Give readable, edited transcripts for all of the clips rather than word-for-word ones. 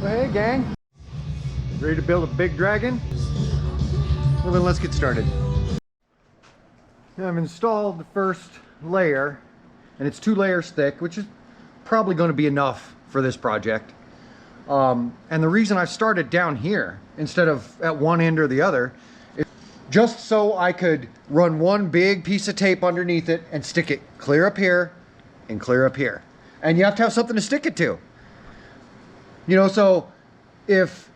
Well, hey gang, ready to build a big dragon? Well then let's get started. Now I've installed the first layer, and it's 2 layers thick, which is probably going to be enough for this project. And the reason I've started down here instead of at one end or the other is just so I could run one big piece of tape underneath it and stick it clear up here and clear up here. And you have to have something to stick it to. You know, so if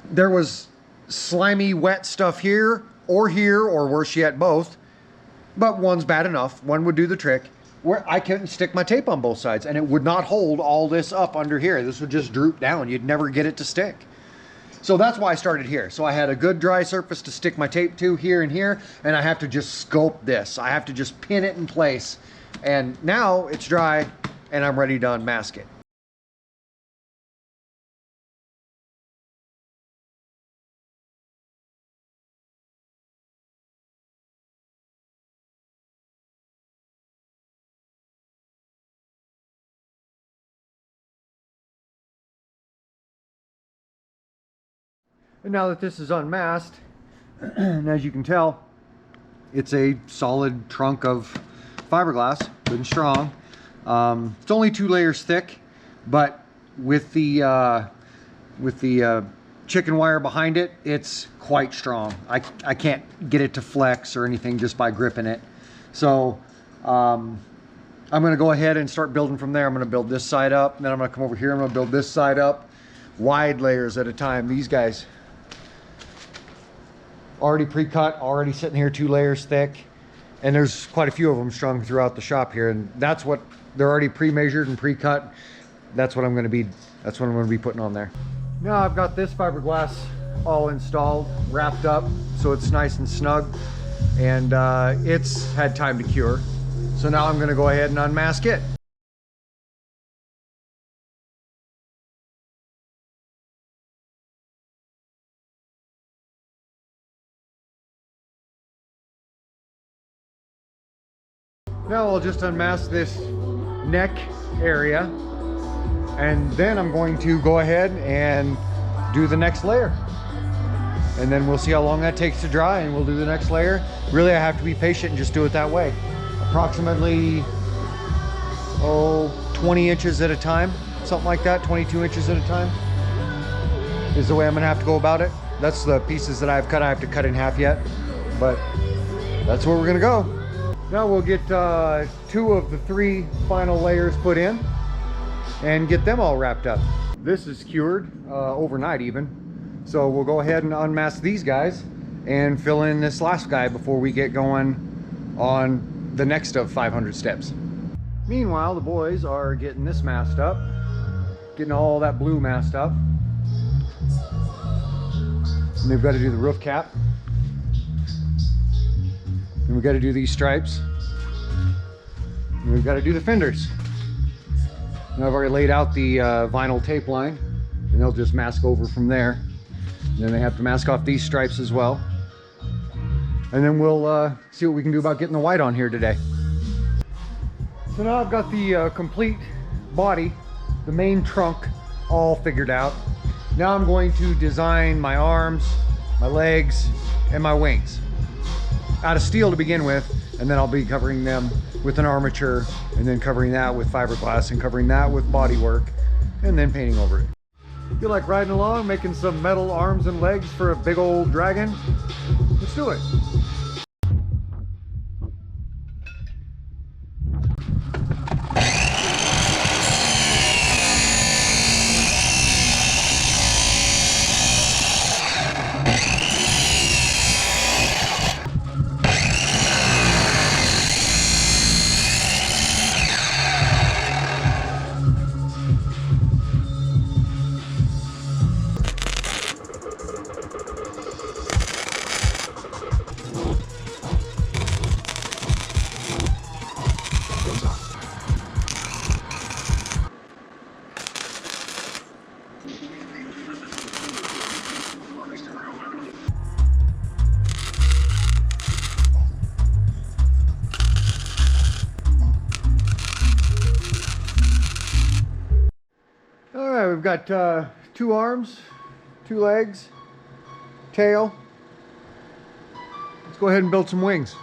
there was slimy, wet stuff here, or worse yet, both, but one's bad enough, one would do the trick, where I couldn't stick my tape on both sides, and it would not hold all this up under here. This would just droop down. You'd never get it to stick. So that's why I started here. So I had a good dry surface to stick my tape to here and here, and I have to just sculpt this. I have to just pin it in place. And now it's dry, and I'm ready to unmask it. And now that this is unmasked, and as you can tell, it's a solid trunk of fiberglass, good and strong. It's only 2 layers thick, but with the chicken wire behind it, it's quite strong. I can't get it to flex or anything just by gripping it. So I'm going to go ahead and start building from there. I'm going to build this side up, and then I'm going to come over here. I'm going to build this side up, wide layers at a time. These guys already pre-cut, already sitting here 2 layers thick, and there's quite a few of them strung throughout the shop here, and that's what they're already pre-measured and pre-cut. That's what I'm going to be putting on there. Now I've got this fiberglass all installed, wrapped up, so it's nice and snug, and it's had time to cure. So now I'm going to go ahead and unmask it. Now I'll just unmask this neck area, and then I'm going to go ahead and do the next layer. And then we'll see how long that takes to dry, and we'll do the next layer. Really, I have to be patient and just do it that way. Approximately, 20 inches at a time, something like that, 22 inches at a time is the way I'm gonna have to go about it. That's the pieces that I've cut. I have to cut in half yet, but that's where we're gonna go. Now we'll get 2 of the 3 final layers put in and get them all wrapped up. This is cured overnight even. So we'll go ahead and unmask these guys and fill in this last guy before we get going on the next of 500 steps. Meanwhile, the boys are getting this masked up, getting all that blue masked up. And they've got to do the roof cap. And we've got to do these stripes. And we've got to do the fenders. Now I've already laid out the vinyl tape line, and they'll just mask over from there. And then they have to mask off these stripes as well. And then we'll see what we can do about getting the white on here today. So now I've got the complete body, the main trunk, all figured out. Now I'm going to design my arms, my legs, and my wings out of steel to begin with, and then I'll be covering them with an armature, and then covering that with fiberglass, and covering that with bodywork, and then painting over it. Feel like riding along, making some metal arms and legs for a big old dragon? Let's do it. We've got 2 arms, 2 legs, tail. Let's go ahead and build some wings.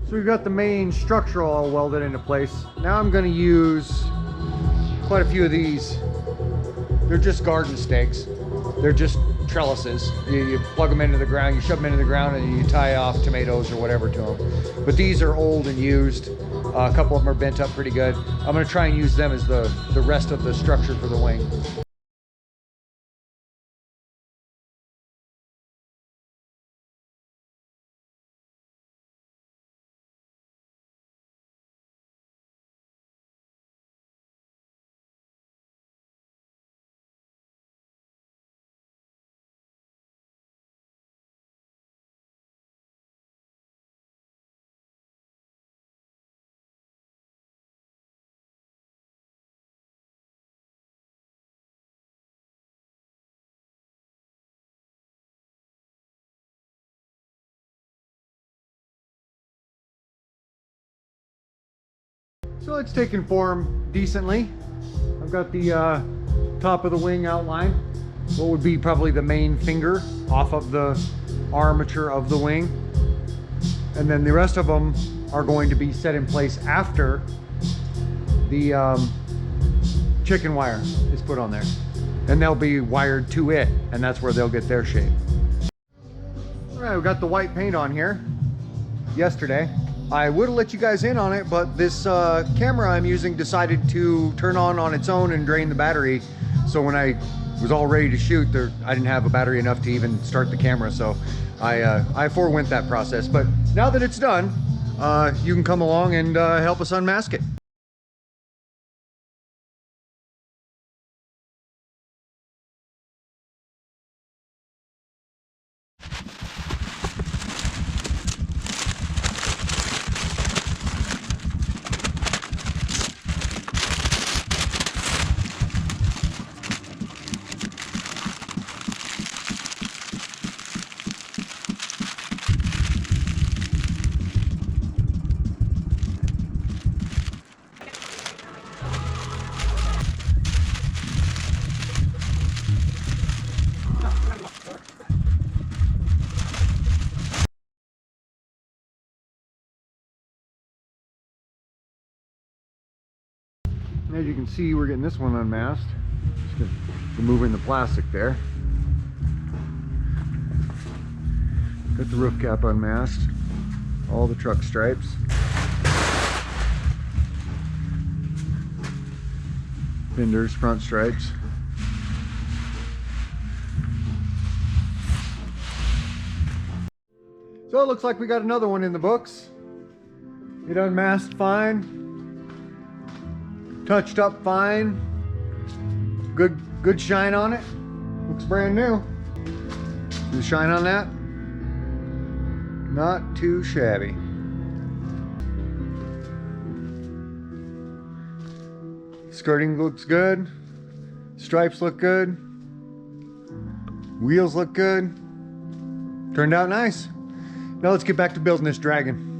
So we've got the main structure all welded into place. Now I'm going to use quite a few of these. They're just garden stakes. They're just trellises. You plug them into the ground, you shove them into the ground, and you tie off tomatoes or whatever to them. But these are old and used. A couple of them are bent up pretty good. I'm going to try and use them as the rest of the structure for the wing. So it's taken form decently. I've got the top of the wing outlined. What would be probably the main finger off of the armature of the wing. And then the rest of them are going to be set in place after the chicken wire is put on there. And they'll be wired to it, and that's where they'll get their shape. All right, we got the white paint on here yesterday. I would have let you guys in on it, but this camera I'm using decided to turn on its own and drain the battery. So when I was all ready to shoot, I didn't have a battery enough to even start the camera. So I forewent that process. But now that it's done, you can come along and help us unmask it. As you can see, we're getting this one unmasked. Just removing the plastic there. Got the roof cap unmasked. All the truck stripes. Fenders, front stripes. So it looks like we got another one in the books. It unmasked fine. Touched up fine. Good shine on it. Looks brand new. See the shine on that? Not too shabby. Skirting looks good. Stripes look good. Wheels look good. Turned out nice. Now let's get back to building this dragon.